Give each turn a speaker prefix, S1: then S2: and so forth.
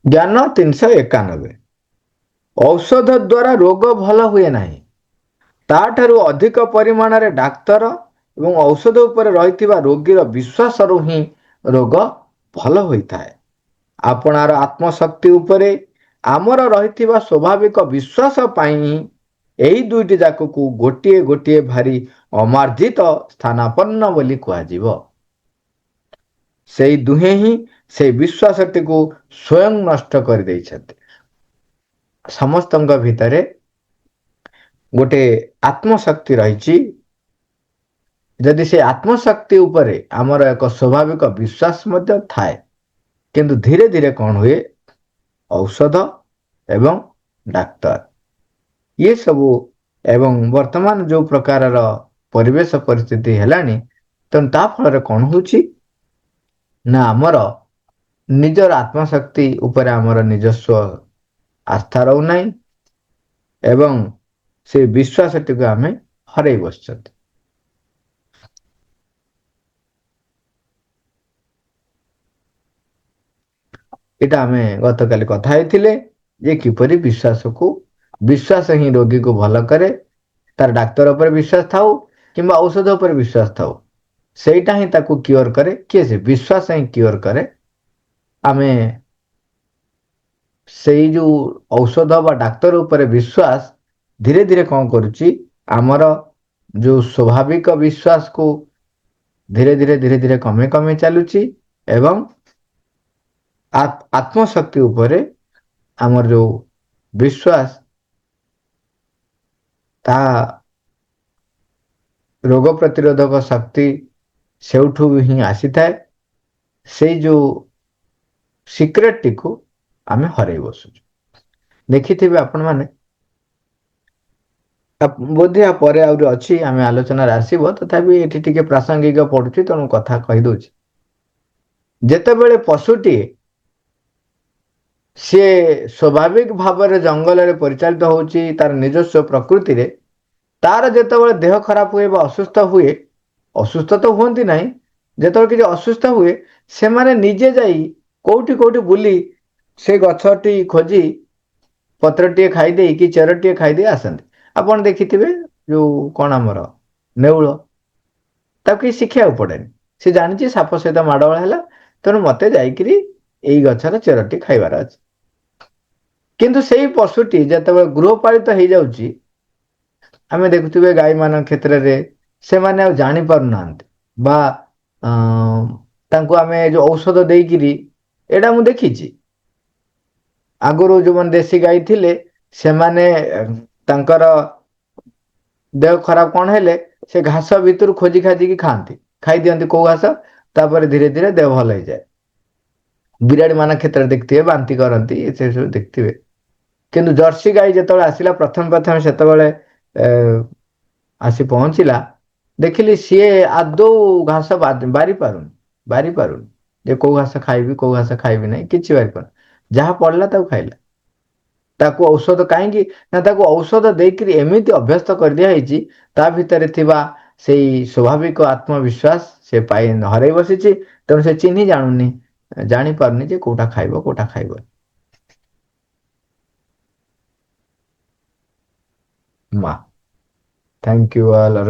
S1: ଜ୍ଞାନ 391। ଔଷଧ ଦ୍ୱାରା ରୋଗ ଭଲ ହୁଏ ନାହିଁ, ତାଠାରୁ ଅଧିକ ପରିମାଣରେ ଡାକ୍ତର ଏବଂ ଔଷଧ ଉପରେ ରହିଥିବା ରୋଗୀର ବିଶ୍ୱାସରୁ ହିଁ ରୋଗ ଭଲ ହୋଇଥାଏ। ଆପଣାର ଆତ୍ମଶକ୍ତି ଉପରେ ଆମର ରହିଥିବା ସ୍ୱାଭାବିକ ବିଶ୍ୱାସ ପାଇଁ ଏହି ଦୁଇଟି ଯାକକୁ ଗୋଟିଏ ଗୋଟିଏ ଭାରି ଅମାର୍ଜିତ ସ୍ଥାନାପନ୍ନ ବୋଲି କୁହାଯିବ। ସେଇ ଦୁହେଁ ହିଁ ସେଇ ବିଶ୍ୱାସଟିକୁ ସ୍ୱୟଂ ନଷ୍ଟ କରିଦେଇଛନ୍ତି। ସମସ୍ତଙ୍କ ଭିତରେ ଗୋଟେ ଆତ୍ମଶକ୍ତି ରହିଛି। ଯଦି ସେ ଆତ୍ମଶକ୍ତି ଉପରେ ଆମର ଏକ ସ୍ୱାଭାବିକ ବିଶ୍ୱାସ ମଧ୍ୟ ଥାଏ, କିନ୍ତୁ ଧୀରେ ଧୀରେ କ'ଣ ହୁଏ, ଔଷଧ ଏବଂ ଡାକ୍ତର ଇଏ ସବୁ ଏବଂ ବର୍ତ୍ତମାନ ଯେଉଁ ପ୍ରକାରର ପରିବେଶ ପରିସ୍ଥିତି ହେଲାଣି, ତେଣୁ ତା ଫଳରେ କ'ଣ ହେଉଛି ନା ଆମର ନିଜର ଆତ୍ମଶକ୍ତି ଉପରେ ଆମର ନିଜସ୍ୱ ଆସ୍ଥା ରହୁନାହିଁ ଏବଂ ସେ ବିଶ୍ୱାସଟିକୁ ଆମେ ହରେଇ ବସିଛନ୍ତି। ଏଇଟା ଆମେ ଗତକାଲି କଥା ହେଇଥିଲେ ଯେ କିପରି ବିଶ୍ୱାସ ହିଁ ରୋଗୀକୁ ଭଲ କରେ। ତାର ଡାକ୍ତର ଉପରେ ବିଶ୍ୱାସ ଥାଉ କିମ୍ବା ଔଷଧ ଉପରେ ବିଶ୍ୱାସ ଥାଉ, ସେଇଟା ହିଁ ତାକୁ କ୍ୟୁଅର କରେ। କିଏ? ସେ ବିଶ୍ୱାସ ହିଁ କ୍ୟୁଅର କରେ। ଆମେ ସେଇ ଯେଉଁ ଔଷଧ ବା ଡାକ୍ତର ଉପରେ ବିଶ୍ୱାସ ଧୀରେ ଧୀରେ କ'ଣ କରୁଛି, ଆମର ଯେଉଁ ସ୍ୱାଭାବିକ ବିଶ୍ୱାସକୁ ଧୀରେ ଧୀରେ ଧୀରେ ଧୀରେ କମି କମି ଚାଲୁଛି ଏବଂ ଆତ୍ମଶକ୍ତି ଉପରେ ଆମର ଯେଉଁ ବିଶ୍ୱାସ, ତାହା ରୋଗ ପ୍ରତିରୋଧକ ଶକ୍ତି ସେଉଠୁ ହିଁ ଆସିଥାଏ। ସେଇ ଯେଉଁ ସିକ୍ରେଟଟିକୁ ଆମେ ହରେଇ ବସୁଛୁ। ଦେଖିଥିବେ ଆପଣମାନେ, ବୋଧେ ପରେ ଆହୁରି ଅଛି, ଆମେ ଆଲୋଚନାରେ ଆସିବ, ତଥାପି ଏଠି ଟିକେ ପ୍ରାସଙ୍ଗିକ ପଡୁଛି ତେଣୁ କଥା କହିଦଉଛି। ଯେତେବେଳେ ପଶୁଟିଏ ସିଏ ସ୍ୱାଭାବିକ ଭାବରେ ଜଙ୍ଗଲରେ ପରିଚାଳିତ ହେଉଛି ତାର ନିଜସ୍ୱ ପ୍ରକୃତିରେ, ତାର ଯେତେବେଳେ ଦେହ ଖରାପ ହୁଏ ବା ଅସୁସ୍ଥ ହୁଏ, ଅସୁସ୍ଥ ତ ହୁଅନ୍ତି ନାହିଁ, ଯେତେବେଳେ କିଛି ଅସୁସ୍ଥ ହୁଏ ସେମାନେ ନିଜେ ଯାଇ କୋଉଠି କୋଉଠି ବୁଲି ସେ ଗଛଟି ଖୋଜି ପତ୍ରଟିଏ ଖାଇଦେଇ କି ଚେରଟିଏ ଖାଇଦେଇ ଆସନ୍ତି। ଆପଣ ଦେଖିଥିବେ ଯୋଉ କ'ଣ ଆମର ନେଉଳ, ତାକୁ କିଛି ଶିଖିବାକୁ ପଡେନି। ସେ ଜାଣିଛି ସାପ ସହିତ ମାଡ଼ଗୋଳ ହେଲା, ତେଣୁ ମତେ ଯାଇକିରି ଏଇ ଗଛର ଚେରଟି ଖାଇବାର ଅଛି। କିନ୍ତୁ ସେଇ ପଶୁଟି ଯେତେବେଳେ ଗୃହପାଳିତ ହେଇଯାଉଛି, ଆମେ ଦେଖୁଥିବେ ଗାଈମାନଙ୍କ କ୍ଷେତ୍ରରେ ସେମାନେ ଆଉ ଜାଣି ପାରୁନାହାନ୍ତି ବା ତାଙ୍କୁ ଆମେ ଯୋଉ ଔଷଧ ଦେଇକିରି, ଏଇଟା ମୁଁ ଦେଖିଛି ଆଗରୁ ଯୋଉମାନେ ଦେଶୀ ଗାଈ ଥିଲେ ସେମାନେ ତାଙ୍କର ଦେହ ଖରାପ କ'ଣ ହେଲେ ସେ ଘାସ ଭିତରୁ ଖୋଜି ଖାଜିକି ଖାଆନ୍ତି, ଖାଇଦିଅନ୍ତି କୋଉ ଘାସ, ତାପରେ ଧୀରେ ଧୀରେ ଦେହ ଭଲ ହେଇଯାଏ। ବିରାଡ଼ି ମାନଙ୍କ କ୍ଷେତ୍ରରେ ଦେଖିଥିବେ ବାନ୍ତି କରନ୍ତି, ସେ ସବୁ ଦେଖିଥିବେ। କିନ୍ତୁ ଜର୍ସି ଗାଈ ଯେତେବେଳେ ଆସିଲା ପ୍ରଥମେ ପ୍ରଥମେ ସେତେବେଳେ ଆସି ପହଞ୍ଚିଲା, ଦେଖିଲି ସିଏ ଆଦୌ ଘାସ ବାରି ପାରୁନି ଯେ କୋଉ ଘାସ ଖାଇବି କୋଉ ଘାସ ଖାଇବି ନାହିଁ, କିଛି ବାରିପାରୁନି। ଯାହା ପଡିଲା ତାକୁ ଖାଇଲା। ତାକୁ ଔଷଧ କାହିଁକି ନା ତାକୁ ଔଷଧ ଦେଇକରି ଏମିତି ଅଭ୍ୟସ୍ତ କରିଦିଆ ହେଇଛି, ତା ଭିତରେ ଥିବା ସେଇ ସ୍ୱାଭାବିକ ଆତ୍ମବିଶ୍ୱାସ ସେ ହରେଇ ବସିଛି। ତେଣୁ ସେ ଜାଣିପାରୁନି ଯେ କୋଉଟା ଖାଇବ କୋଉଟା ଖାଇବ। ମା, ଥ୍ୟାଙ୍କ ୟୁ ଅଲ୍।